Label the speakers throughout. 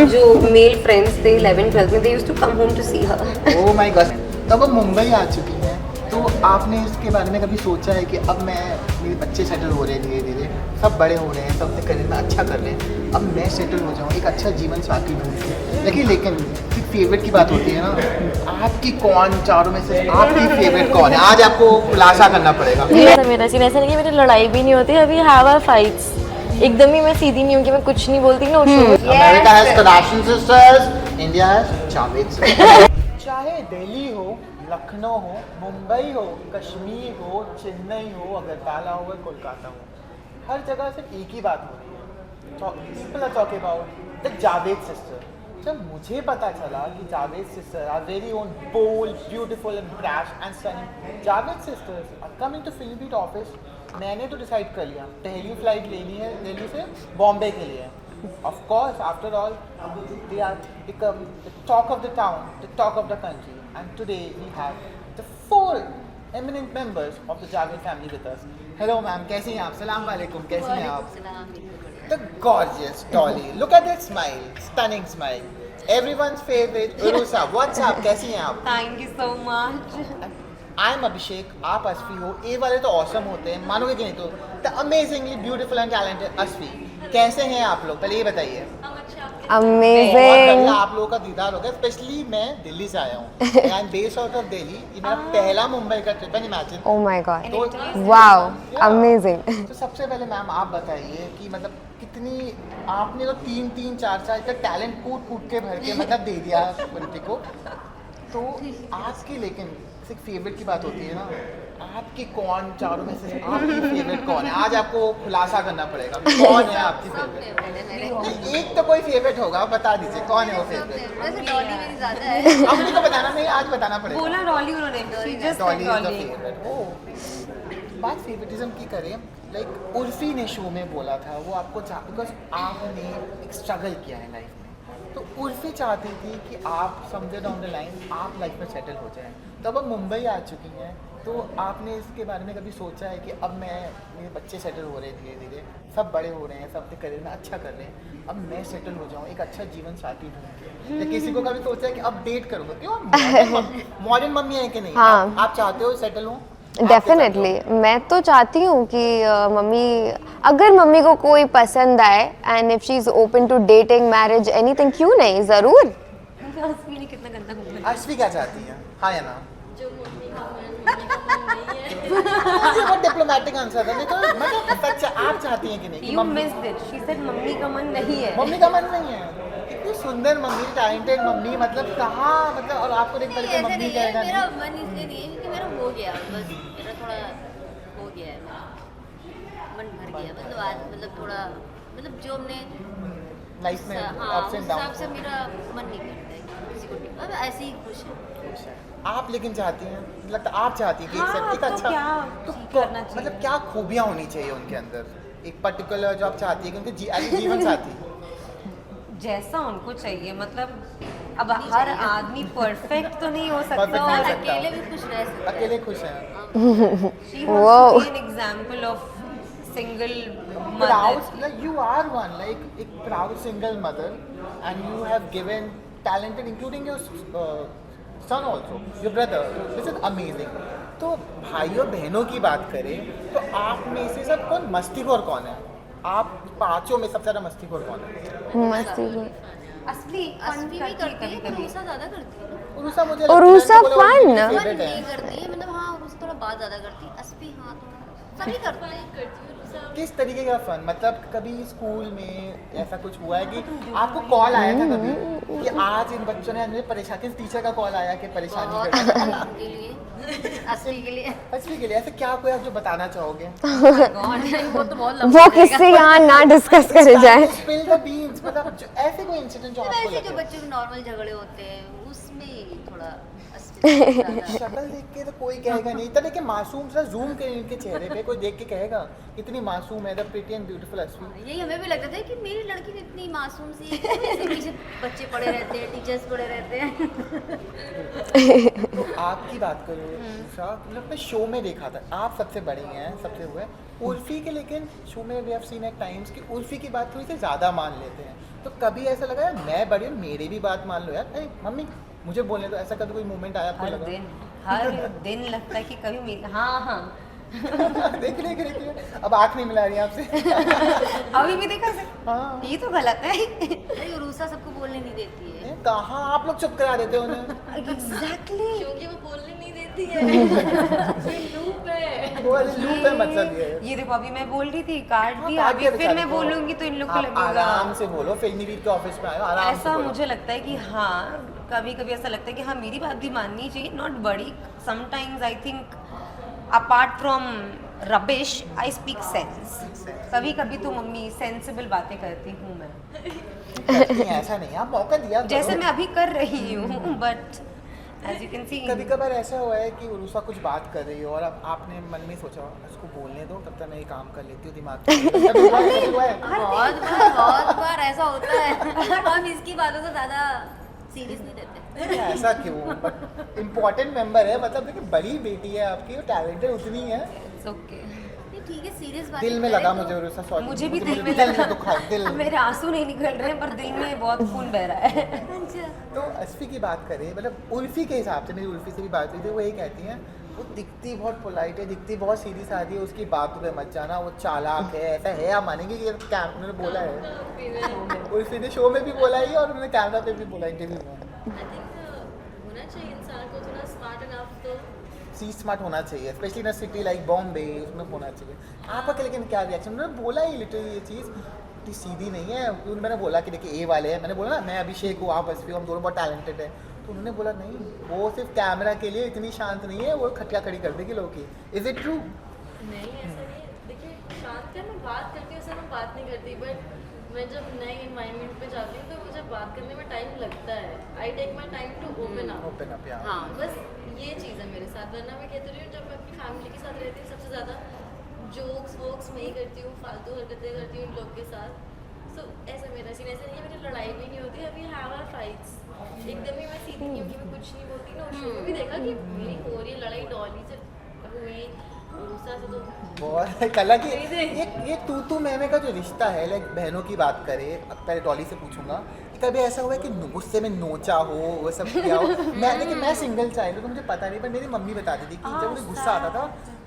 Speaker 1: जो male friends थे 11th-12th में, they used to come home to see her.
Speaker 2: Oh my God. तब अब मुंबई आ चुकी हैं, तो आपने इसके बारे में कभी सोचा है कि अब मेरे बच्चे सेटल हो रहे हैं, धीरे धीरे सब बड़े हो रहे हैं, सब अपने करियर में अच्छा कर रहे हैं, अब मैं सेटल हो जाऊँ, एक अच्छा जीवन साथी ढूंढ। लेकिन एक फेवरेट की बात होती है ना, आपकी कौन चारों में से आपकी फेवरेट कौन है? आज आपको खुलासा करना पड़ेगा।
Speaker 3: मेरा सीन ऐसा नहीं कि मेरी लड़ाई भी नहीं होती, अभी हैव आवर फाइट्स। एकदम ही मैं सीधी नहीं हूँ कि मैं कुछ नहीं बोलती। No show.
Speaker 2: America has Kardashian sisters, India has Javed. चाहे दिल्ली हो, लखनऊ हो, मुंबई हो, कश्मीर हो, चेन्नई हो, अगरतला हो, कोलकाता हो, हर जगह सिर्फ एक ही बात हो रही है। People are talking about the Javed sister. जब मुझे पता चला कि Javed sister are very own bold, beautiful and brash and sunny Javed sisters are coming to film beat office, मैंने तो डिसाइड कर लिया पहली फ्लाइट लेनी है दिल्ली से बॉम्बे के लिए। Of course, after all, they are become the talk of the town, the talk of the country. And today we have the 4 eminent members of the Javed family with us. Hello, ma'am. कैसी हैं आप? Salaam alaikum. कैसी हैं आप? The gorgeous Dolly. Look at that smile, stunning smile. Everyone's favorite Urusa. What's up? कैसी हैं आप?
Speaker 1: Thank you so much.
Speaker 2: I am Abhishek, आप अस्फी हो। ए वाले तो ऑसम होते हैं, मानोगे कि नहीं? तो the amazingly beautiful and talented Asfi. कैसे हैं आप लोग? पहले ये बताइए।
Speaker 3: अमेजिंग।
Speaker 2: आप लोगों का दीदार हो गया, स्पेशली मैं दिल्ली से आया हूँ। I am based out of Delhi. ये मेरा पहला मुंबई का ट्रिप है, imagine.
Speaker 3: Oh my God, wow, amazing.
Speaker 2: तो सबसे पहले मैम आप बताइए कि मतलब कितनी आपने तो 3-3, 4-4 का टैलेंट कूट के भर के मतलब दे दिया बंटी को। तो आज की लेकिन एक फेवरेट की बात होती है ना, आपकी कौन चारों में से आपकी फेवरेट कौन है? आज आपको खुलासा करना पड़ेगा, कौन है आपकी फेवरेट? एक तो कोई फेवरेट होगा, बता दीजिए कौन है वो फेवरेट।
Speaker 4: वैसे डॉली मेरी ज्यादा है।
Speaker 2: अब मुझे बताना नहीं, आज बताना पड़ेगा।
Speaker 1: बोला रॉली उन्होंने, she just said
Speaker 2: Dolly is the
Speaker 1: रॉली.
Speaker 2: फेवरेट। ओह, बात फेवरेटिज्म की करें, लाइक उर्फी ने शो में बोला था वो आपको बिकॉज आपने एक स्ट्रगल किया है लाइफ में, तो उर्फी चाहती थी कि आप समझे डाउन द लाइन आप लाइफ में सेटल हो जाएं। तब अब मुंबई आ चुकी हैं, तो आपने इसके बारे में कभी सोचा है कि अब मेरे बच्चे सेटल हो रहे हैं, धीरे धीरे सब बड़े हो रहे हैं, सब अपने करियर में अच्छा कर रहे हैं, अब मैं सेटल हो जाऊँ, एक अच्छा जीवन साथी ढूंढ के? या किसी को कभी सोचा है कि अब डेट करूँगा? क्यों मॉडर्न मम्मी है कि नहीं?
Speaker 3: हाँ।
Speaker 2: आप चाहते हो सेटल हो?
Speaker 3: डेफिनेटली मैं तो चाहती हूँ कि मम्मी, अगर मम्मी को कोई पसंद आए and if she is open to dating, marriage, anything, क्यों नहीं, जरूर।
Speaker 1: अस्मी ने कितना गंदा घूमा.
Speaker 2: अश्वी क्या चाहती हैं? हाँ या ना?
Speaker 4: जो मम्मी का मन नहीं है।
Speaker 2: ये बहुत डिप्लोमेटिक आंसर है। नहीं तो मतलब सच आप चाहती हैं कि नहीं कि
Speaker 1: You missed it. She said mummy का मन नहीं है.
Speaker 2: मम्मी का मन नहीं है? इतनी सुंदर मम्मी, टैलेंटेड मम्मी, मतलब कहाँ, मतलब और आपको देख
Speaker 4: नहीं,
Speaker 2: करके
Speaker 4: ऐसा
Speaker 2: मम्मी
Speaker 4: नहीं है,
Speaker 2: कहेगा
Speaker 4: मेरा
Speaker 2: नहीं?
Speaker 4: मन इसलिए नहीं है कि मेरा हो गया, बस मेरा थोड़ा हो गया है, मेरा मन भर गया, मतलब आज मतलब थोड़ा मतलब जो हमने
Speaker 2: लाइफ में
Speaker 4: हाँ
Speaker 2: अप्स
Speaker 4: उस
Speaker 2: एंड
Speaker 4: हिसाब से
Speaker 2: डाउन।
Speaker 4: मेरा मन नहीं करता है किसी को, अब ऐसे ही खुश है।
Speaker 2: आप लेकिन चाहती हैं, लगता आप चाहती हैं कि
Speaker 1: हाँ,
Speaker 2: एक
Speaker 1: तो
Speaker 2: अच्छा
Speaker 1: क्या
Speaker 2: तो
Speaker 1: करना चाहिए?
Speaker 2: मतलब क्या खूबियाँ होनी चाहिए उनके अंदर, एक पर्टिकुलर जो आप चाहती है कि उनके जीवन साथी?
Speaker 1: जैसा उनको चाहिए, मतलब अब हर आदमी परफेक्ट तो नहीं हो
Speaker 2: Perfect
Speaker 1: सकता.
Speaker 2: नहीं हो
Speaker 1: और
Speaker 2: सकता.
Speaker 4: अकेले भी खुश रह सकते हैं।
Speaker 2: अकेले खुश हैं?
Speaker 1: she wants
Speaker 3: Wow.
Speaker 1: to be an example of single
Speaker 2: Proud,
Speaker 1: mother.
Speaker 2: like you are one, like a proud single mother, and you have given talented, including your son also, your brother. This is amazing. तो भाइयों बहनों की बात करें तो आप में से सब कौन मस्तीखोर कौन है? आप पांचों में सबसे ज्यादा मस्तीखोर कौन है?
Speaker 3: मस्ती को
Speaker 1: असली
Speaker 4: अस्मी भी करती है,
Speaker 1: कभी
Speaker 4: पर
Speaker 1: कभी.
Speaker 4: उषा ज्यादा करती है।
Speaker 2: उरुसा मुझे
Speaker 3: और
Speaker 2: लगता है
Speaker 3: उरुसा
Speaker 2: कि वो
Speaker 3: fun.
Speaker 2: मेरी
Speaker 4: मन
Speaker 2: favorite
Speaker 4: नहीं
Speaker 2: है।
Speaker 4: करती है, मतलब हाँ उस थोड़ा बात ज्यादा करती है, अस्मी हाँ थोड़ा सभी करते हैं।
Speaker 2: किस तरीके का फन, मतलब कभी स्कूल में ऐसा कुछ हुआ है कि आपको कॉल आया था कभी कि आज इन बच्चों ने हमें परेशान, किस टीचर का कॉल आया कि परेशानी
Speaker 4: बहुत
Speaker 2: कर रहा है?
Speaker 4: के लिए अस्मी के लिए
Speaker 2: अस्मी के लिए ऐसे क्या कोई आप जो बताना चाहोगे?
Speaker 4: वो तो बहुत लंबा
Speaker 3: वो
Speaker 4: हो
Speaker 3: किससे
Speaker 4: जाएगा।
Speaker 3: यहाँ ना डिस्कस करे जाए।
Speaker 2: Spill the beans, मतलब ऐसे कोई इंसिडेंट जो आपको
Speaker 4: वैसे जो
Speaker 2: लगे?
Speaker 4: बच्चों के नॉर्मल झगड़े होते हैं उसमें थोड़ा अस्मी ज्यादा।
Speaker 2: शक्ल देख के तो कोई कहेगा नहीं, इतना देखिए मासूम सा जूम करें इनके चेहरे पे, कोई देख के कहेगा इतनी मासूम है, द प्रिटी एंड ब्यूटीफुल अस्मी।
Speaker 4: यही हमें भी लगता था कि मेरी लड़की इतनी मासूम सी है, क्यों ऐसे पीछे बच्चे पड़े रहते हैं, टीचर्स पड़े रहते हैं।
Speaker 2: तो आपकी बात करो उषा, मतलब मैं शो में देखा था आप सबसे बड़ी हैं, सबसे हुए उर्फी के, लेकिन शो में we have seen at times कि उर्फी की बात थोड़ी सी ज़्यादा मान लेते हैं, तो कभी ऐसा लगा यार मैं बड़ी हूँ, मेरी भी बात मान लो यार, अरे मम्मी मुझे बोलने दो, ऐसा कभी कोई मोमेंट आया आपको लगा?
Speaker 1: हर दिन लगता है कि कभी मेरी हाँ
Speaker 2: देखिए अब आँख नहीं मिला रही है आपसे।
Speaker 1: अभी भी देखा से
Speaker 2: हाँ
Speaker 1: ये तो गलत है।
Speaker 4: अरे उरूसा सबको बोलने नहीं देती है
Speaker 2: ये कहाँ आप लोग चुप करा देते हो उन्हें?
Speaker 1: एग्जैक्टली
Speaker 4: क्योंकि वो बोलने नहीं देती है। लूप है।
Speaker 2: वो वाली लूप है, मतलब ये है।
Speaker 1: ये देखो अभी मैं बोल रही थी काट
Speaker 2: हाँ,
Speaker 1: दिया,
Speaker 2: काट
Speaker 1: अभी
Speaker 2: दिया
Speaker 1: फिर
Speaker 2: बेचारी
Speaker 1: मैं
Speaker 2: को।
Speaker 1: बोलूंगी तो इन लोग को
Speaker 2: आप
Speaker 1: लगेगा।
Speaker 2: आराम से बोलो, फिल्मी वीर के ऑफिस में आए हो, आराम से
Speaker 1: ऐसा
Speaker 2: बोलो।
Speaker 1: मुझे लगता है कि हाँ कभी कभी ऐसा लगता है कि हाँ मेरी बात भी माननी चाहिए, नॉट बड़ी। Sometimes I think apart from rubbish I speak sense. कभी कभी तो मम्मी सेंसिबल बातें करती हूँ मैं,
Speaker 2: करती हैं, ऐसा नहीं है, आप मौका दिया करो।
Speaker 1: जैसे मैं अभी कर रही हूँ, but as you can see
Speaker 2: कभी कभार ऐसा हुआ है कि उरुसा कुछ बात कर रही हो और अब आपने मन में सोचा इसको बोलने दो, तब तक मैं ये काम कर लेती हूँ दिमाग पे। कभी हुआ है?
Speaker 4: बहुत बार ऐसा होता है। हम इसकी बातों से ज्यादा सीरियस नहीं लेते।
Speaker 2: ऐसा क्यों? बट इम्पोर्टेंट मेंबर है, मतलब देखिए बड़ी बेटी है आपकी, टैलेंटेड उतनी है।
Speaker 1: ओके।
Speaker 4: नहीं, ठीक है, सीरियस बात
Speaker 2: दिल में लगा मुझे उरुसा, सॉरी
Speaker 1: मुझे भी दिल में
Speaker 2: दिल
Speaker 1: लगा।
Speaker 2: तो खा दिल।
Speaker 1: मेरे आंसू नहीं निकल रहे हैं पर दिल में बहुत खून बह रहा है।
Speaker 4: अच्छा।
Speaker 2: तो अस्फी की बात करें, मतलब उर्फी के हिसाब से, मेरी उर्फी से भी बात हुई थी, वो यही कहती हैं वो दिखती बहुत पोलाइट है, दिखती बहुत सीधी सादी है, उसकी बातों पे मत जाना, वो चालाक है। ऐसा है, आप मानेंगे कि क्या उन्होंने बोला है? उर्फी ने शो में भी बोला ही और उन्होंने कैमरा पे भी बोला, इंटरव्यू में।
Speaker 5: आई थिंक होना चाहिए इंसान को थोड़ा स्मार्ट इनफ तो
Speaker 2: सी स्मार्ट होना चाहिए, specially in city like Bombay, उसमें होना चाहिए। आपका लेकिन क्या रिएक्शन? उन्होंने बोला ही लिटरली ये चीज़ इतनी सीधी नहीं है। मैंने बोला कि देखिए ए वाले हैं, मैंने बोला ना मैं अभिषेक हूँ, आप अस्फी हो, हम दोनों बहुत टैलेंटेड है। तो उन्होंने बोला नहीं, वो सिर्फ कैमरा के लिए इतनी शांत नहीं है, वो खटिया खड़ी कर देगी लोग की। Is it true?
Speaker 5: नहीं ऐसा नहीं है। देखिए शांत है, मैं बात करती हूँ, सर मैं बात नहीं करती, बट मैं जब नए इन्वायरमेंट पे जाती हूँ तो मुझे बात करने में टाइम लगता है। I take my time to open up.
Speaker 2: Open up यार।
Speaker 4: हाँ,
Speaker 5: बस ये चीज़ है मेरे साथ। वरना मैं कहती रही हूँ, जब मैं अपनी फैमिली के साथ रहती हूँ सबसे ज़्यादा जोक्स वोक्स मैं ही करती हूँ, फालतू हरकतें करती हूँ इन लोग के साथ। सो ऐसा मेरा सीन ऐसा नहीं है, मेरी लड़ाई भी नहीं होती। अभी हैव आवर फाइट्स, एकदम ही मैं सीधी क्योंकि मैं कुछ नहीं बोलती ना। शो में भी देखा कि मेरी हो रही है लड़ाई, डॉली से हुई, उषा से तो
Speaker 2: बहुत हालांकि ये तू मैं का जो रिश्ता है, लाइक बहनों की बात करें, अब पहले डॉली से पूछूंगा कि कभी ऐसा हुआ है कि गुस्से में नोचा हो, वो सब किया हो? मैं लेकिन मैं सिंगल चाइल्ड हूँ तो मुझे पता नहीं, पर मेरी मम्मी बताती थी कि जब मुझे गुस्सा आता था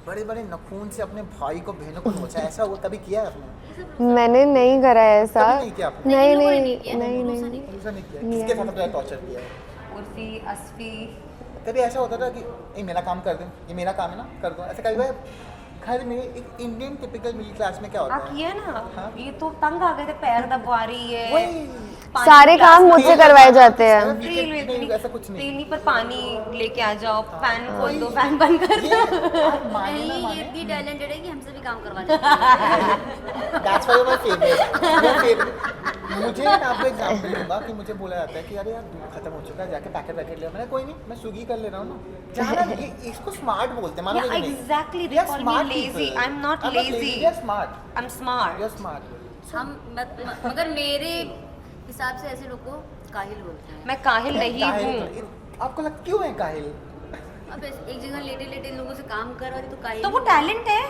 Speaker 2: बड़े बड़े नखून से अपने भाई को बहनों को नोचा। ऐसा वो कभी किया है आपने?
Speaker 3: मैंने नहीं करा है ऐसा।
Speaker 2: कभी नहीं किया आपने?
Speaker 3: नहीं
Speaker 4: इन लोगों ने
Speaker 3: नहीं
Speaker 4: किया,
Speaker 3: नहीं
Speaker 4: भरोसा
Speaker 3: नहीं।
Speaker 2: भरोसा नहीं किया? किसके साथ अपना टॉर्चर किया है?
Speaker 1: उर्फी अस्फी
Speaker 2: कभी ऐसा होता था कि ये मेरा काम कर दो, ये मेरा काम है ना, कर दो, ऐसा कभी हुआ? घर में एक इंडियन टिपिकल मिडिल क्लास में क्या होता
Speaker 1: आप
Speaker 2: है?
Speaker 1: ये ना
Speaker 2: हाँ?
Speaker 1: ये तो तंग आ गए थे, पैर दबवा रही है,
Speaker 2: वही
Speaker 1: पानी
Speaker 3: सारे
Speaker 1: ग्लास
Speaker 3: काम
Speaker 1: में
Speaker 3: मुझसे
Speaker 1: तेल
Speaker 3: करवाए
Speaker 1: लगाओ,
Speaker 3: जाते हैं।
Speaker 1: तेल वेल
Speaker 2: नहीं,
Speaker 1: नहीं,
Speaker 2: ऐसा कुछ नहीं।
Speaker 1: तेल नहीं पर पानी लेके आ जाओ, फैन खोल
Speaker 2: वही।
Speaker 1: दो, फैन बंद कर
Speaker 2: ये
Speaker 1: दो।
Speaker 2: आप माने ना
Speaker 4: नहीं, ये
Speaker 2: माने,
Speaker 4: इतनी टैलेंटेड है कि हमसे भी काम करवा देती है।
Speaker 2: that's why you're my favorite. Your favorite. मुझे ना आपको एग्जांपल दूंगा कि मुझे बोला जाता है कि अरे यार दूध खत्म हो चुका है, जाके पैकेट वैकेट ले। मैंने कोई नहीं, मैं स्विगी कर ले रहा हूँ ना। जाना इसको स्मार्ट बोलते हैं, मानोगे कि नहीं?
Speaker 1: Exactly,
Speaker 2: We
Speaker 1: they
Speaker 2: are
Speaker 1: call me
Speaker 2: smart
Speaker 1: lazy,
Speaker 2: people.
Speaker 1: I am not
Speaker 2: I'm not
Speaker 1: lazy,
Speaker 2: We are smart.
Speaker 1: I am smart.
Speaker 2: You're smart.
Speaker 4: मगर मेरे हिसाब से ऐसे लोग को काहिल बोलते हैं।
Speaker 1: मैं काहिल रही
Speaker 2: काहिल
Speaker 1: हूँ,
Speaker 2: तो- आपको लगता क्यों है काहिल?
Speaker 4: अब एक जगह लेटे लेटे लोगों से काम कर रही तो काहिल
Speaker 1: तो वो टैलेंट है।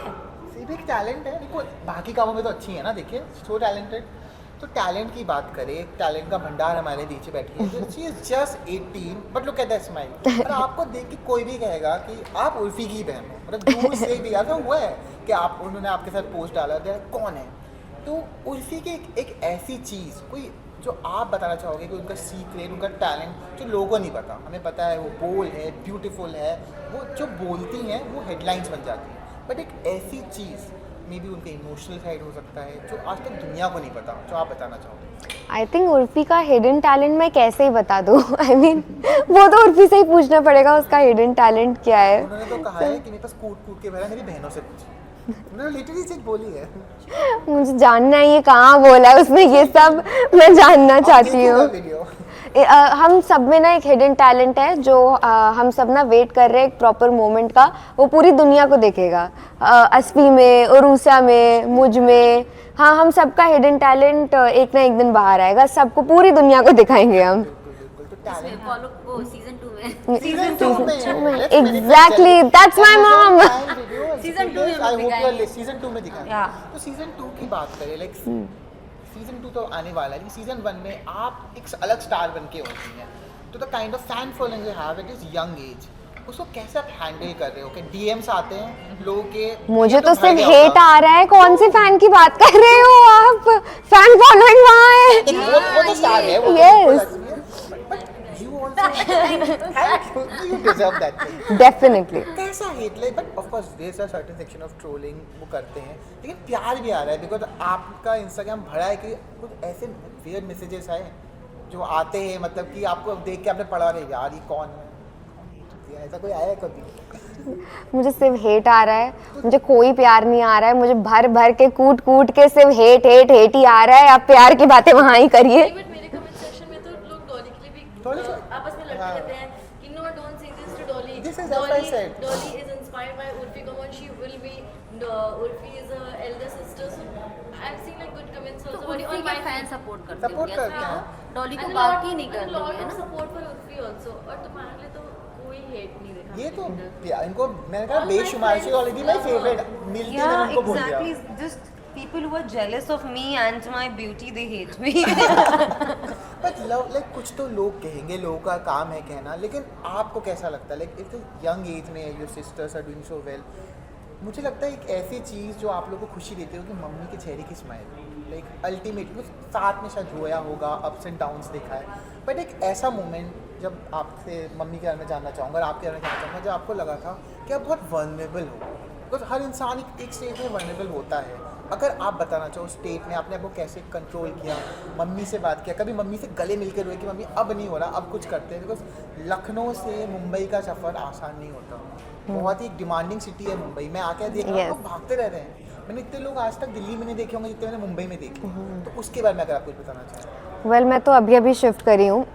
Speaker 2: सिर्फ एक टैलेंट है, देखो बाकी कामों में तो अच्छी है ना, देखिए सो टैलेंटेड। तो टैलेंट की बात करें, टैलेंट का भंडार हमारे नीचे बैठी है। She is just 18 but look at that smile. और आपको देख के कोई भी कहेगा कि आप उर्फी की बहन हो, मतलब दूर से भी ऐसा हुआ है कि आप उन्होंने आपके साथ पोस्ट डाला था, कौन है? तो उर्फी की एक ऐसी चीज़ कोई जो आप बताना चाहोगे कि उनका सीक्रेट, उनका टैलेंट जो लोगों को नहीं पता, हमें पता है वो बोल्ड है, ब्यूटीफुल है, वो जो बोलती हैं वो हेडलाइंस बन जाती हैं, बट एक ऐसी चीज़ मे बी उनका इमोशनल साइड हो सकता है जो आज तक दुनिया को नहीं पता, जो आप बताना चाहोगे?
Speaker 3: आई थिंक उर्फी का हिडन टैलेंट मैं कैसे ही बता दूँ। आई मीन वो तो उर्फी से ही पूछना पड़ेगा उसका हिडन टैलेंट क्या है।
Speaker 2: उन्होंने तो कहा है कि मेरे पास कूट कूट के भरा, मेरी बहनों से पूछे। उन्होंने लिटरली चीज बोली है।
Speaker 3: मुझे जानना है ये कहाँ बोला है उसने, ये सब मैं जानना चाहती हूँ।
Speaker 2: वीडियो
Speaker 3: हम सब में ना एक हिडन टैलेंट है जो हम सब ना वेट कर रहे हैं एक प्रॉपर मोमेंट का, वो पूरी दुनिया को देखेगा। अस्फी में, उरूसा में, मुझ में, हाँ हम सबका हिडन टैलेंट एक ना एक दिन बाहर आएगा, सबको पूरी दुनिया को दिखाएंगे हम।
Speaker 2: बिल्कुल, तो टैलेंट
Speaker 4: फॉलो वो सीजन 2 में
Speaker 2: सीजन 2 में
Speaker 3: exactly, that's my mom.
Speaker 4: Season 2 में
Speaker 2: आई होप
Speaker 4: दिखाएंगे।
Speaker 2: सीजन 2 में दिखाएंगे।
Speaker 1: Yeah.
Speaker 2: तो सीजन 2 की बात करें, लाइक सीजन 2 तो आने वाला है, लेकिन सीजन 1 में आप एक अलग स्टार बन के होती हैं, तो the kind of fan following you have it is young age, उसको कैसे आप हैंडल कर रहे हो? कि डीएम्स आते हैं लोगों के,
Speaker 3: मुझे
Speaker 2: ये
Speaker 3: तो
Speaker 2: भर
Speaker 3: सिर्फ
Speaker 2: गया
Speaker 3: हेट
Speaker 2: होगा।
Speaker 3: आ रहा है, कौन से फैन की बात कर रहे हो आप? फैन फॉलोइंग वहाँ है।
Speaker 2: वो तो स्टार है, वो
Speaker 3: Yes.
Speaker 2: But you also you deserve that thing.
Speaker 3: Definitely
Speaker 2: कैसा hate like, but of course there is a certain section of trolling वो करते हैं, लेकिन प्यार भी आ रहा है बिकॉज आपका इंस्टाग्राम भरा है कि कुछ ऐसे वियर्ड मैसेजेस आए जो आते हैं, मतलब कि आपको देख के आपने पढ़ा नहीं यार ये कौन है, ऐसा कोई आया है कभी?
Speaker 3: मुझे सिर्फ हेट आ रहा है, मुझे कोई प्यार नहीं आ रहा है, मुझे भर भर के कूट कूट के सिर्फ हेट हेट हेट ही आ रहा है। आप प्यार की बातें वहाँ ही करिए।
Speaker 5: बट मेरे कमेंट सेक्शन में तो लोग डॉली के लिए भी
Speaker 2: डॉली से-
Speaker 5: आपस में लड़ते
Speaker 2: हाँ।
Speaker 5: रहते हैं कि no don't say this to Dolly,
Speaker 2: This is what I said.
Speaker 5: Dolly is inspired by Urfi come on, she will be Urfi is a elder sister, so I have seen like good comments
Speaker 4: to
Speaker 5: also
Speaker 4: Urfi
Speaker 5: on
Speaker 4: के
Speaker 5: my
Speaker 4: fan support करते
Speaker 2: Support
Speaker 4: होंगे,
Speaker 2: करते हैं।
Speaker 4: डॉली को बात ही नहीं कर
Speaker 5: lot
Speaker 4: रही है
Speaker 5: ऑफ
Speaker 4: ना।
Speaker 5: सपोर्ट फॉर उर्फी आल्सो, और तुम्हारे लिए तो कोई हेट नहीं देखा
Speaker 2: ये तो
Speaker 5: मैंने।
Speaker 2: यार इनको मैंने कहा
Speaker 5: All my
Speaker 2: बेशुमार से
Speaker 5: friends
Speaker 2: already my
Speaker 5: love
Speaker 2: favourite मिलती है,
Speaker 1: Yeah,
Speaker 2: उनको बोल दिया।
Speaker 1: exactly. Just people who are jealous of me and my beauty, they hate me.
Speaker 2: But love like कुछ तो लोग कहेंगे, लोगों का काम है कहना, लेकिन आपको कैसा लगता है लाइक इफ यंग एज में your sisters are doing so well, मुझे लगता है एक ऐसी चीज़ जो आप लोगों को खुशी देती हो कि मम्मी के चेहरे की स्माइल, लाइक अल्टीमेटली साथ में शायद रोया होगा, अप्स एंड डाउन्स देखा है, बट एक ऐसा मोमेंट जब आपसे मम्मी के बारे में जानना चाहूँगा और आपके बारे में जानना चाहूँगा, जब आपको लगा था कि आप बहुत वनरेबल हो, बिकॉज हर इंसान एक स्टेज में वनरेबल होता है। अगर आप बताना चाहो स्टेट में आपने आपको कैसे कंट्रोल किया, मम्मी से बात किया, कभी मम्मी से गले मिल के रोए कि मम्मी अब नहीं हो रहा, अब कुछ करते हैं, बिकॉज लखनऊ से मुंबई का सफ़र आसान नहीं होता, बहुत ही डिमांडिंग सिटी है मुंबई। मैं आके देख रहा हूँ
Speaker 3: Yes.
Speaker 2: लोग भागते रह रहे हैं, मैंने इतने लोग आज तक दिल्ली में नहीं देखे होंगे जितने मैंने मुंबई में देखे, तो उसके बारे में अगर आप कुछ बताना चाहें।
Speaker 3: वेल मैं तो अभी अभी शिफ्ट करी हूँ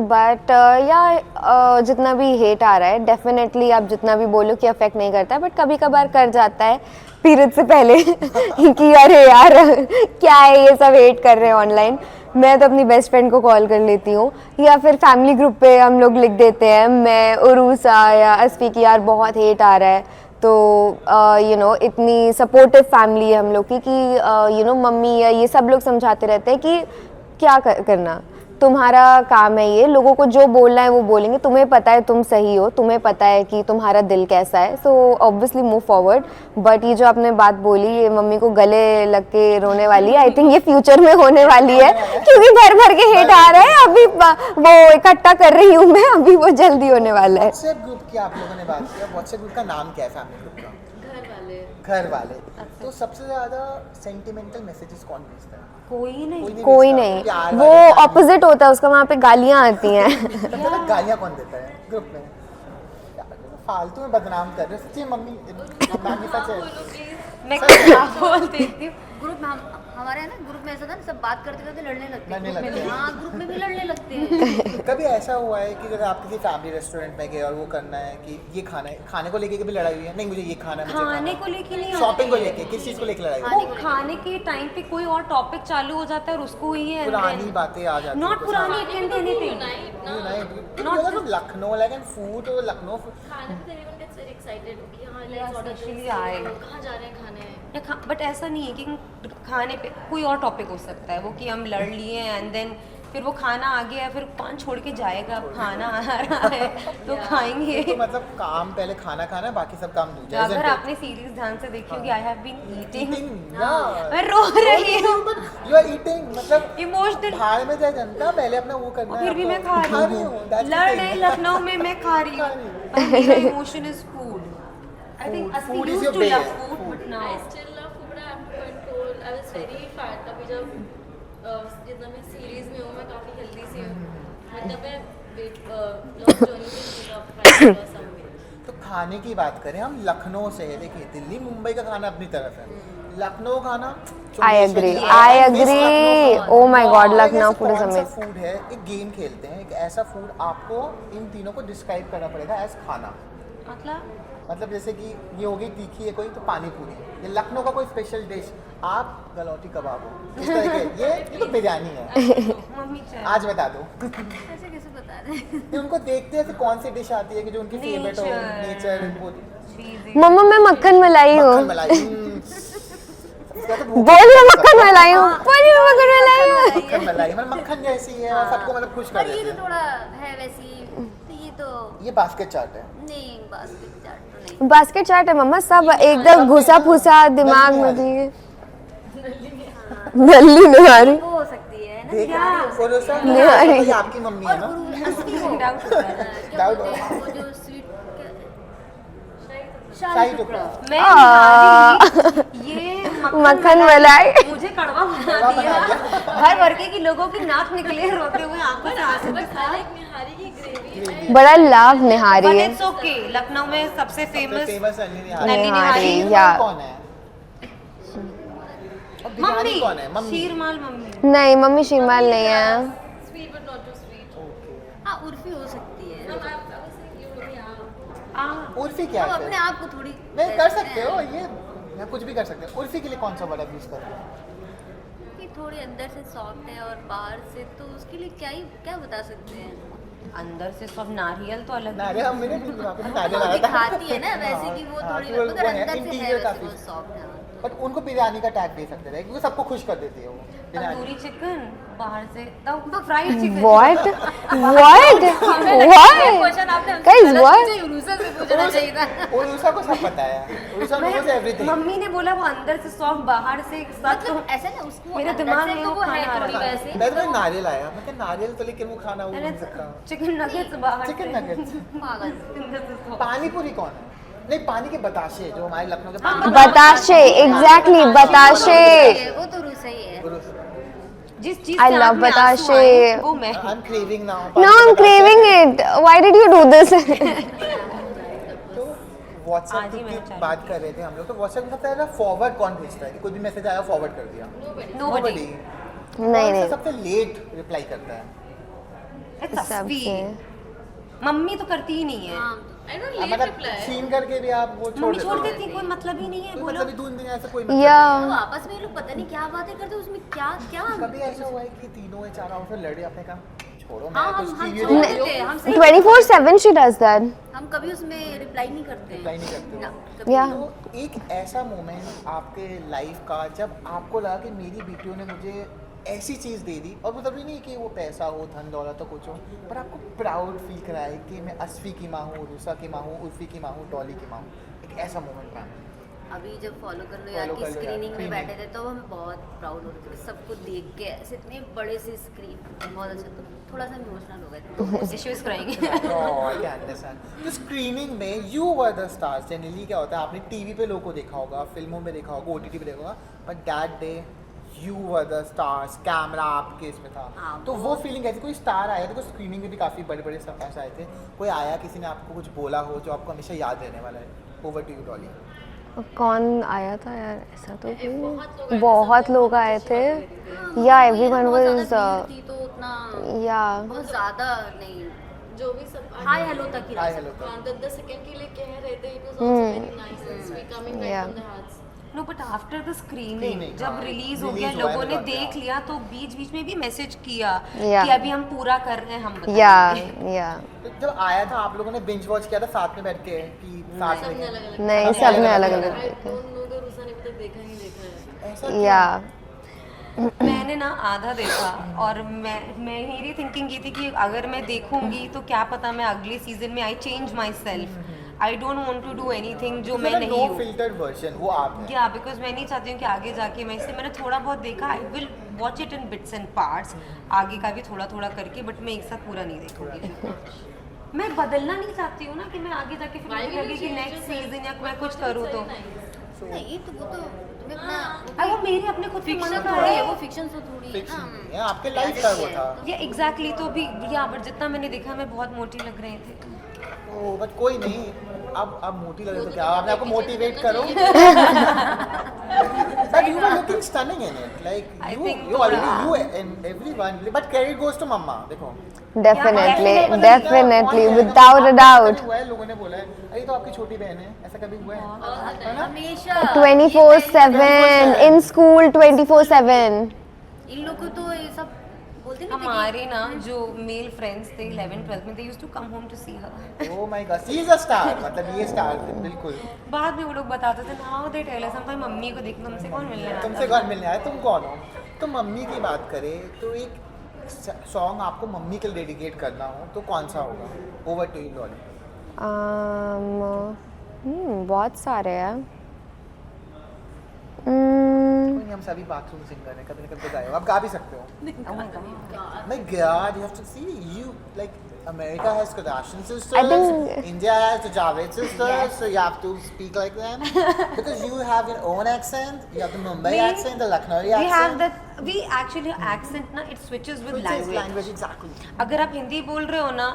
Speaker 3: बट या जितना भी हेट आ रहा है डेफिनेटली आप जितना भी बोलो कि अफेक्ट नहीं करता है, बट कभी कभार कर जाता है पीरियड से पहले कि अरे यार क्या है ये सब हेट कर रहे हैं ऑनलाइन। मैं तो अपनी बेस्ट फ्रेंड को कॉल कर लेती हूँ या फिर फैमिली ग्रुप पे हम लोग लिख देते हैं, मैं उरूसा या अस्फी की यार बहुत हेट आ रहा है, तो यू नो इतनी सपोर्टिव फैमिली है हम लोग की कि यू नो मम्मी या ये सब लोग समझाते रहते हैं कि क्या करना, तुम्हारा काम है ये, लोगों को जो बोलना है वो बोलेंगे, तुम्हें पता है तुम सही हो, तुम्हें पता है कि तुम्हारा दिल कैसा है, so obviously move forward. But ये जो आपने बात बोली ये मम्मी को गले लग के रोने वाली है, आई थिंक ये फ्यूचर में होने वाली है क्योंकि भर भर के हेट आ रहा है, अभी वो इकट्ठा कर रही हूँ मैं, अभी वो जल्दी होने वाला है।
Speaker 2: व्हाट्सएप ग्रुप की आप लोगों ने बात किया, व्हाट्सएप ग्रुप का नाम क्या है फैमिली ग्रुप का?
Speaker 5: घर वाले
Speaker 2: घर वाले। तो सबसे ज़्यादा सेंटिमेंटल मैसेजेस कौन भेजता है?
Speaker 1: कोई नहीं।
Speaker 3: कोई
Speaker 2: भेजता।
Speaker 3: नहीं,
Speaker 2: प्यार
Speaker 3: वो
Speaker 2: वाले, family।
Speaker 3: ऑपोजिट होता है उसका, वहाँ पे गालियाँ आती हैं
Speaker 2: सबसे ज़्यादा गालियाँ कौन देता है ग्रुप में? यार, फालतू में बदनाम कर रहे हो सच्ची मम्मी मैम सच है।
Speaker 5: बोलो प्लीज।
Speaker 1: मैं क्या बोल देती हूँ।
Speaker 4: ग्रुप में हमारे है ना, ग्रुप में ऐसा था ना, सब बात करते करते लड़ने लगते
Speaker 2: लड़ने
Speaker 4: हैं।
Speaker 2: लगते हैं।
Speaker 4: हाँ, ग्रुप में भी लड़ने लगते हैं।
Speaker 2: कभी ऐसा हुआ है कि अगर आप किसी फैमिली रेस्टोरेंट में गए और वो करना है कि ये खाना है, खाने को लेके कभी लड़ाई हुई है? नहीं मुझे ये खाना है, मुझे
Speaker 1: खाने को लेके नहीं
Speaker 2: शॉपिंग को
Speaker 1: होती है।
Speaker 2: लेके, किस चीज़ को लेके लड़ाई हुई?
Speaker 1: वो खाने के टाइम पे कोई और टॉपिक चालू हो जाता है और उसको ही है
Speaker 2: पुरानी बातें आ जाती
Speaker 1: नॉट पुरानी, it can be anything.
Speaker 2: Anything. Lucknow like and food और लखनऊ
Speaker 5: खाने पे everyone gets very excited कि हाँ
Speaker 1: Yeah,
Speaker 5: let's order
Speaker 1: especially
Speaker 5: this.
Speaker 1: I.
Speaker 5: कहाँ जा रहे हैं खाने?
Speaker 1: बट ऐसा नहीं है कि खाने पे कोई और टॉपिक हो सकता है वो कि हम लड़ लिए एंड देन फिर वो खाना आ गया, फिर कौन छोड़ के जाएगा, अब खाना आ रहा है तो खाएंगे।
Speaker 2: तो मतलब काम पहले खाना खाना है, बाकी सब काम दूसरा।
Speaker 1: अगर आपने सीरीज ध्यान से देखी होगी, I have been eating,
Speaker 2: eating
Speaker 1: मैं रो रही हूँ,
Speaker 2: यू आर ईटिंग, मतलब
Speaker 1: इमोशनल,
Speaker 2: भाड़ में जाए जनता, पहले अपना वो करना है।
Speaker 1: फिर भी मैं
Speaker 2: आपको।
Speaker 1: खा रही हूँ,
Speaker 2: that's the
Speaker 1: लड़
Speaker 2: thing.
Speaker 1: रहे लखनऊ में मैं खा रही हूँ, मेरा emotion is food. I think
Speaker 2: Food. Food is
Speaker 1: used
Speaker 2: your
Speaker 1: to love
Speaker 2: base.
Speaker 1: food, but now
Speaker 5: I still love food, but I have to control. I was very fat अभी जब जितना मैं सीरीज में हूँ मैं काफ़ी हेल्दी सी हूँ, मतलब मैं वेट लॉस जर्नी में
Speaker 2: तो खाने की बात करें हम लखनऊ से है, देखिए दिल्ली मुंबई का खाना अपनी तरफ है, लखनऊ खाना
Speaker 3: I agree, I agree. Oh my God, Lucknow food is amazing.
Speaker 2: Food है, एक गेम खेलते हैं, एक ऐसा फूड आपको इन तीनों को डिस्क्राइब करना पड़ेगा एज खाना। मतलब जैसे कि ये हो गई तीखी है कोई, तो पानी पूरी, ये लखनऊ का कोई स्पेशल डिश, आप गलौटी कबाब हो, इस तरह के ये तो बिरयानी है।
Speaker 1: मम्मी चाय
Speaker 2: आज बता दो
Speaker 4: ऐसे कैसे बता रहे हैं?
Speaker 2: कि उनको देखते हैं कि कौन सी डिश आती है कि जो उनकी फेवरेट हो,
Speaker 1: Nature.
Speaker 2: Nature,
Speaker 1: cheesy।
Speaker 3: मम्मा मैं मक्खन मलाई हूँ।
Speaker 2: मक्खन मलाई। उसका तो मुंह
Speaker 3: बोल मैं मक्खन मलाई हूँ, बोल मैं मक्खन मलाई हूँ।
Speaker 2: मक्खन मलाई मतलब मक्खन जैसी है और सबको मतलब खुश कर
Speaker 4: पर ये
Speaker 2: देती
Speaker 4: तो
Speaker 2: है।
Speaker 4: थोड़ा है वैसी, तो ये तो
Speaker 2: ये बास्केट चाट है।
Speaker 4: नहीं, बास्केट चाट तो नहीं।
Speaker 3: बास्केट चाट है मम्मा, सब एकदम घुसा फुसा दिमाग में दिए। नल्ली निहारी।
Speaker 4: वो हो सकती है ना,
Speaker 2: देखा और उसका
Speaker 3: निहारी।
Speaker 2: ये आपकी मम्मी है ना।
Speaker 1: डाउट होता है।
Speaker 4: क्या
Speaker 2: Doubt
Speaker 4: बोलते
Speaker 2: हो।
Speaker 4: हैं वो जो स्वीट
Speaker 2: शाही
Speaker 4: शाही
Speaker 2: टुकड़ा।
Speaker 4: टुकड़ा।
Speaker 1: मैं निहारी, ये
Speaker 3: मक्खन मलाई।
Speaker 1: मुझे कड़वा बना दिया। भर भर के कि लोगों की नाक निकले रोते हुए आंखों से आंसू के साथ।
Speaker 5: निहारी की ग्रेवी है।
Speaker 3: बड़ा लव निहारी
Speaker 1: But
Speaker 3: है।
Speaker 1: it's okay, लखनऊ में सबसे फेमस
Speaker 2: फेमस नल्ली
Speaker 1: नल्ली
Speaker 2: निहारी।
Speaker 1: निहारी।
Speaker 3: निहारी।
Speaker 2: शीरमाल
Speaker 3: या।
Speaker 2: कौन है? और बिरयानी
Speaker 1: मम्मी
Speaker 2: कौन है? मम्मी।
Speaker 1: शीरमाल मम्मी।
Speaker 3: नहीं मम्मी शीरमाल नहीं है।
Speaker 5: Sweet but not too sweet.
Speaker 2: Okay.
Speaker 4: हाँ, उर्फी हो सकती है।
Speaker 5: हम आप यू भी हाँ।
Speaker 2: उर्फी क्या
Speaker 4: हम
Speaker 2: है
Speaker 4: अपने
Speaker 2: फिर?
Speaker 4: आप को थोड़ी
Speaker 2: नहीं कर सकते हो ये, मैं कुछ भी कर सकते हो। उर्फी के लिए कौन सा वर्ड यूज कर रहे हो?
Speaker 4: कि थोड़ी अंदर से सॉफ्ट है और बाहर से, तो उसके लिए क्या बता सकते हैं।
Speaker 1: अंदर से सब नारियल तो अलग
Speaker 2: नारियल हम मैंने भी वहाँ पे नारियल
Speaker 4: वो
Speaker 2: आया था।
Speaker 4: दिखाती है ना वैसे कि वो
Speaker 2: हाँ,
Speaker 4: थोड़ी,
Speaker 2: कि वो
Speaker 4: मगर
Speaker 2: है,
Speaker 4: अंदर से है
Speaker 2: interior
Speaker 4: वैसे
Speaker 2: काफी।
Speaker 4: वो सॉफ्ट है।
Speaker 2: बट उनको बिरयानी का टैग दे सकते थे क्योंकि सबको खुश कर देती है वो बिरयानी।
Speaker 1: तंदूरी चिकन बाहर से तो fried chicken.
Speaker 3: What? What? What?
Speaker 4: Question आपने हमसे
Speaker 3: Guys,
Speaker 4: गलत
Speaker 3: what?
Speaker 4: पूछा, उरुसा से पूछना चाहिए था।
Speaker 2: और उषा को सब पता है। Usha knows everything.
Speaker 1: मम्मी ने बोला वो अंदर से सॉफ्ट बाहर से सब तो
Speaker 4: मतलब ऐसा ना उसको
Speaker 1: मेरे
Speaker 4: अंदर
Speaker 1: दिमाग
Speaker 4: से
Speaker 1: में
Speaker 4: तो
Speaker 1: वो
Speaker 4: वो है
Speaker 1: खाना आ
Speaker 4: थोड़ी
Speaker 1: रहा था।
Speaker 4: वैसे।
Speaker 2: मैं तो नारियल आया, मैं कहा नारियल तो लेकिन वो खाना वो
Speaker 1: मैंने
Speaker 2: नहीं सकता।
Speaker 1: चिकन नगेट्स बाहर से
Speaker 2: चिकन नगेट्स।
Speaker 4: पागल।
Speaker 1: अंदर से soft।
Speaker 2: पानी पूरी कौन है? नहीं पानी के बताशे जो हमारे लखनऊ के
Speaker 1: हाँ,
Speaker 3: बताशे, एग्जैक्टली बताशे।
Speaker 4: वो तो रुसा ही है।
Speaker 1: जिस चीज
Speaker 3: I
Speaker 1: से
Speaker 3: love
Speaker 1: आँख में आंसू
Speaker 3: बताशे।
Speaker 1: आए, वो मैं
Speaker 2: I am craving now.
Speaker 3: No, I'm craving it. Why did you do this?
Speaker 2: तो व्हाट्सएप
Speaker 1: आज ही
Speaker 2: की
Speaker 1: मैंने चालू
Speaker 2: बात कर रहे थे हम लोग, तो व्हाट्सएप में सबसे ज़्यादा फॉरवर्ड कौन भेजता है कि कोई भी मैसेज आया फॉरवर्ड कर दिया?
Speaker 1: nobody
Speaker 2: Nobody।
Speaker 3: नहीं
Speaker 2: कौन सा
Speaker 3: नहीं
Speaker 2: सबसे लेट रिप्लाई करता है?
Speaker 1: It's a
Speaker 3: सबसे
Speaker 1: speed। मम्मी तो करती ही नहीं है।
Speaker 4: हाँ,
Speaker 5: आई डोंट
Speaker 2: मतलब
Speaker 5: लेट रिप्लाई।
Speaker 2: सीन करके भी आप वो छोड़
Speaker 1: मम्मी
Speaker 2: देते
Speaker 1: छोड़
Speaker 2: हो?
Speaker 1: देती, कोई मतलब ही नहीं है।
Speaker 2: कोई
Speaker 1: बोलो
Speaker 2: मतलब ही दून दिन ऐसा कोई मतलब
Speaker 3: या
Speaker 2: नहीं
Speaker 4: तो आपस में ये लोग पता नहीं क्या बातें करते हैं, उसमें क्या क्या
Speaker 2: है। कभी ऐसा हुआ है कि तीनों या चारों से लड़े, आपने कहा छोड़ो
Speaker 4: हाँ,
Speaker 2: मैं
Speaker 4: हम
Speaker 2: कुछ
Speaker 4: हम
Speaker 2: टीवी
Speaker 4: छोड़
Speaker 2: देख
Speaker 4: देते हैं, हम सही
Speaker 3: 24/7 she does that.
Speaker 4: हम कभी उसमें रिप्लाई नहीं करते हैं।
Speaker 2: रिप्लाई नहीं करते
Speaker 4: ना,
Speaker 2: हो।
Speaker 4: कभी
Speaker 3: Yeah.
Speaker 4: नहीं।
Speaker 2: तो एक ऐसा मोमेंट आपके लाइफ का जब आपको लगा कि मेरी बेटियों ने मुझे ऐसी चीज़ दे दी, और मतलब ये नहीं कि वो पैसा हो, धन दौलत तो कुछ हो, पर आपको प्राउड फील कराए कि मैं असफी की माँ हूँ, रूसा की माँ हूँ, उर्फी की माँ हूँ, डॉली की माँ हूँ। एक ऐसा मोमेंट था।
Speaker 4: अभी जब फॉलो कर लो यार
Speaker 2: Follow
Speaker 4: की
Speaker 2: कर लो यार,
Speaker 4: स्क्रीनिंग में
Speaker 2: screening।
Speaker 4: बैठे थे तो हमें बहुत प्राउड हो रहे थे सबको देख के, ऐसे इतने बड़े से स्क्रीन, बहुत अच्छा। तो थोड़ा सा इमोशनल हो गए थे।
Speaker 1: She was crying.
Speaker 2: Oh, I can understand. तो स्क्रीनिंग में you were the stars. Generally क्या होता है, आपने टीवी पे लोगों को देखा होगा, फिल्मों में देखा होगा, ओटीटी पे देखा होगा, but that day you were the stars, camera आपके इसमें था।
Speaker 4: हाँ,
Speaker 2: तो वो फीलिंग ऐसी, कोई स्टार आया था, तो स्क्रीनिंग में भी काफ़ी बड़े बड़े स्टार्स आए थे, कोई आया किसी ने आपको कुछ बोला हो जो आपको हमेशा याद रहने वाला है? Over to you Dolly.
Speaker 3: कौन आया था यार, ऐसा तो कोई बहुत लोग आए थे। या एवरीवन
Speaker 4: बहुत
Speaker 3: वाज
Speaker 4: ज़्यादा भीड़ थी तो उतना
Speaker 3: या
Speaker 4: बहुत ज़्यादा नहीं,
Speaker 5: जो भी सब
Speaker 4: हाय हेलो तक ही रह
Speaker 2: हाय
Speaker 4: सकते।
Speaker 2: हेलो
Speaker 5: हाँ 10 सेकंड के लिए कह रहे थे, it was also very nice and sweet coming
Speaker 3: Yeah.
Speaker 5: Right from the hearts.
Speaker 1: No but after the screening
Speaker 2: Screening,
Speaker 1: जब
Speaker 2: हाँ,
Speaker 1: रिलीज हो
Speaker 2: release
Speaker 1: गया,
Speaker 2: हुआ है,
Speaker 1: लोगों ने
Speaker 2: मैं बात
Speaker 1: देख
Speaker 2: किया।
Speaker 1: लिया, तो बीच बीच में भी मैसेज किया
Speaker 3: Yeah.
Speaker 1: कि अभी हम पूरा कर रहे हैं, हम
Speaker 3: या
Speaker 1: बताएंगे।
Speaker 3: या
Speaker 2: तो जब आया था आप लोगों ने बिंज वॉच किया था साथ में बैठ के कि साथ
Speaker 5: सबने
Speaker 2: में?
Speaker 5: अलग अलग
Speaker 3: नहीं
Speaker 2: सबने
Speaker 3: सबने
Speaker 2: अलग
Speaker 3: अलग
Speaker 2: अलग
Speaker 3: अलग
Speaker 5: I don't know the RUSA ने अभी तक देखा ही देखा है।
Speaker 2: ऐसा
Speaker 3: या
Speaker 1: मैंने ना आधा देखा, और मैं मेरी थिंकिंग ये थी कि अगर मैं देखूंगी तो क्या पता मैं अगले सीजन में I change myself. I don't want to do anything जो मैं नहीं
Speaker 2: नो
Speaker 1: हूँ।
Speaker 2: फिल्टर्ड वर्जन वो आप हैं।
Speaker 1: या बिकॉज मैं नहीं चाहती हूँ कि आगे जाके मैं इससे, मैंने थोड़ा बहुत देखा, I will watch it in bits and parts, आगे का भी थोड़ा थोड़ा करके, बट मैं एक साथ पूरा नहीं देखूंगी। मैं बदलना नहीं चाहती हूँ ना कि मैं आगे जाके फिर
Speaker 5: Why
Speaker 1: मुझे
Speaker 5: will
Speaker 1: लगे
Speaker 5: you
Speaker 1: कि
Speaker 5: change
Speaker 1: नेक्स्ट
Speaker 5: yourself?
Speaker 1: सीजन या मैं कुछ करूँ तो।
Speaker 4: नहीं तो वो तो तुम्हें अपना
Speaker 1: अरे वो मेरे अपने खुद के मन
Speaker 4: फिक्शन
Speaker 1: का
Speaker 4: थोड़ी है,
Speaker 1: है।
Speaker 4: वो फिक्शन तो थोड़ी है
Speaker 2: फिक्शन
Speaker 4: ना।
Speaker 2: नहीं है, आपके लाइफ का वो था।
Speaker 1: ये एग्जैक्टली तो भी, या बट जितना मैंने देखा मैं बहुत मोटी लग रहे थे।
Speaker 2: ओ बट कोई नहीं, अब मोटी लगे तो क्या, आपने आपको मोटिवेट करो। But you were looking stunning in it, like
Speaker 1: I
Speaker 2: you,
Speaker 1: think
Speaker 2: you
Speaker 1: थोड़ा-
Speaker 2: already, you and everyone, but credit goes to mama. देखो
Speaker 3: डेफिनेटली
Speaker 2: मतलब
Speaker 3: डेफिनेटली
Speaker 2: इतना
Speaker 3: विदाउट अ
Speaker 2: आपको
Speaker 3: डाउट
Speaker 2: कभी हुआ है, लोगों ने बोला है अरे तो आपकी छोटी बहन है, ऐसा कभी हुआ है ना?
Speaker 4: हमेशा
Speaker 3: 24/7 इन स्कूल 24/7
Speaker 4: इन लोग को तो ये सब बोलते नहीं थे
Speaker 1: हमारे ना जो मेल फ्रेंड्स थे 11th 12th में, they used to come home to see her.
Speaker 2: Oh my god, she is a star, मतलब ये स्टार बिल्कुल।
Speaker 1: बाद में वो लोग बताते थे नाउ दे टेल अस, हम मम्मी को देख तुमसे कौन मिलने आता
Speaker 2: तुमसे कौन मिलने आया, तुम कौन हो। तो मम्मी की बात करें तो एक सॉन्ग आपको मम्मी के लिए डेडिकेट करना हो तो कौन सा होगा? Over to you Dolly.
Speaker 3: बहुत सारे हैं।
Speaker 2: कोई नहीं, हम सभी बाथरूम सिंगर हैं, कभी ना कभी तो गाए हो, आप गा भी सकते हो।
Speaker 1: Oh my God.
Speaker 2: My God, you have to see you like America has Kardashian sisters,
Speaker 3: I think-
Speaker 2: India has the Javed sisters, so you have to speak like them because you have your own accent. You have the Mumbai
Speaker 1: We-
Speaker 2: accent, the Lucknowi
Speaker 1: We have
Speaker 2: accent.
Speaker 1: that, we actually accent ना it switches with
Speaker 2: Which is
Speaker 1: language.
Speaker 2: language exactly.
Speaker 1: अगर आप हिंदी बोल रहे हो ना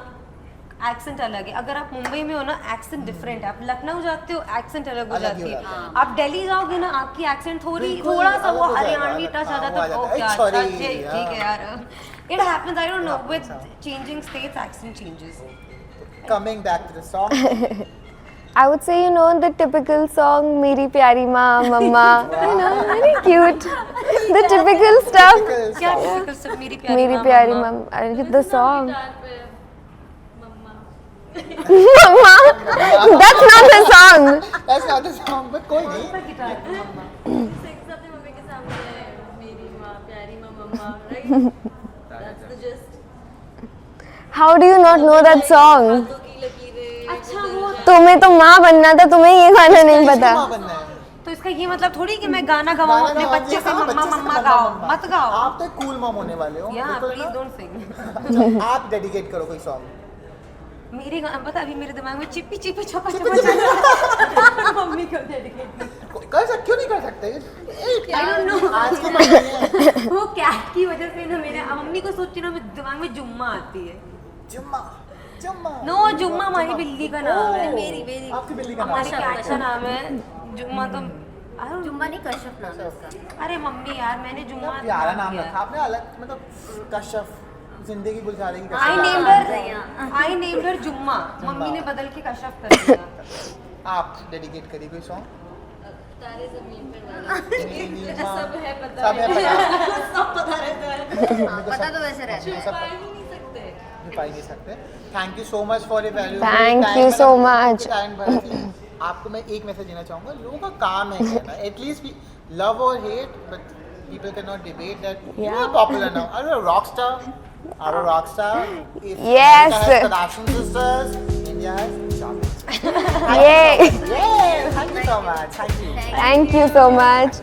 Speaker 1: accent अलग है, अगर आप मुंबई में हो ना एक्सेंट डिफरेंट है, आप लखनऊ जाते हो एक्सेंट अलग हो
Speaker 2: अलग ही
Speaker 1: जाती
Speaker 2: हो
Speaker 1: है,
Speaker 2: जाता है।
Speaker 1: आप दिल्ली जाओगे ना आपकी एक्सेंट
Speaker 2: बिल्कुल
Speaker 1: थोड़ा सा
Speaker 2: अलग
Speaker 1: वो
Speaker 2: हो जाएगा,
Speaker 1: हरियाणवी टच आ
Speaker 2: हाँ,
Speaker 1: जाता है।
Speaker 2: वो आ
Speaker 1: ओके
Speaker 2: जाता है।
Speaker 1: अच्छा
Speaker 2: Sorry,
Speaker 1: ठीक है यार, it happens, I don't know,
Speaker 2: Yeah,
Speaker 1: with
Speaker 2: happens,
Speaker 1: changing states accent changes.
Speaker 2: Coming back to the song,
Speaker 3: I would say, you know, the typical song, Meri Pyari Maa, Mama, you know, very cute. The typical stuff.
Speaker 2: typical
Speaker 1: क्या
Speaker 2: song.
Speaker 1: typical stuff, मेरी प्यारी
Speaker 3: Meri
Speaker 1: माँ,
Speaker 3: Pyari
Speaker 1: mama.
Speaker 3: Mama, the song.
Speaker 5: Guitar पे mama
Speaker 3: Mama, that's not the song.
Speaker 2: That's not the song, but कोई नहीं।
Speaker 5: Sings अपनी mummy के सामने मेरी माँ प्यारी माँ mamma right that's the just
Speaker 3: How do you not know that song?
Speaker 5: हाथों की लकीरें
Speaker 1: अच्छा वो
Speaker 3: तुम्हें तो माँ बनना था, तुम्हें ये गाना नहीं
Speaker 2: किसको
Speaker 3: पता।
Speaker 2: माँ बनना है?
Speaker 1: तो इसका ये मतलब थोड़ी कि मैं गाना गवाऊं अपने
Speaker 2: गाना
Speaker 1: बच्चे से
Speaker 2: हाँ,
Speaker 1: मम्मा
Speaker 2: बच्चे से
Speaker 1: मम्मा गाओ, मत गाओ।
Speaker 2: आप तो कूल मॉम होने वाले हो।
Speaker 1: या
Speaker 2: बिल्कुल
Speaker 1: प्लीज
Speaker 2: ना?
Speaker 1: Don't sing.
Speaker 2: अच्छा, आप डेडिकेट करो कोई सॉन्ग।
Speaker 1: मेरी पता अभी मेरे दिमाग में चिप्पी चिप्पी छपा छपा चल रहा है। मम्मी को डेडिकेट
Speaker 2: कर सकते क्यों नहीं कर सकते?
Speaker 1: आई डोंट नो,
Speaker 2: आज की मम्मी है।
Speaker 1: वो कैट की वजह से ना मेरे मम्मी को सोचती ना मेरे दिमाग में जुम्मा आती है।
Speaker 2: जुम्मा जुम्मा
Speaker 1: नो जुम्मा हमारी बिल्ली का नाम है।
Speaker 2: ओह,
Speaker 4: मेरी
Speaker 2: आपकी बिल्ली का नाम
Speaker 1: हमारी
Speaker 2: है।
Speaker 1: कैट का नाम है जुम्मा। तो
Speaker 4: जुम्मा नहीं कश्यप नाम है उसका
Speaker 1: अरे मम्मी यार मैंने जुम्मा
Speaker 2: प्यारा नाम रखा आपने, अलग मतलब कश्यप, जिंदगी गुजारे की
Speaker 1: आई
Speaker 2: कश्यप।
Speaker 1: नेम्ड हर जुम्मा, मम्मी ने बदल के कश्यप कर दिया।
Speaker 2: आप डेडिकेट करिए कोई सॉन्ग।
Speaker 5: तारे जमीन पे वाला
Speaker 2: सब
Speaker 5: सब है पता
Speaker 2: सब है पता।
Speaker 5: सब पता रहता है
Speaker 4: पता तो वैसे रहता है
Speaker 2: सब
Speaker 5: छुपा ही नहीं सकते
Speaker 2: छुपा ही नहीं सकते। Thank you so much for your valuable
Speaker 3: Thank you so much.
Speaker 2: आपको मैं एक मैसेज देना चाहूँगा, लोगों का काम है कहना, एटलीस्ट लव और hate, but people cannot debate that you are popular now. Are you a rock star? Are you a rock star? If
Speaker 3: Yes.
Speaker 2: America has Kardashian sisters, India has Javed.
Speaker 3: Yay!
Speaker 2: Yay! Thank you so much. Thank you.
Speaker 3: Thank you so much.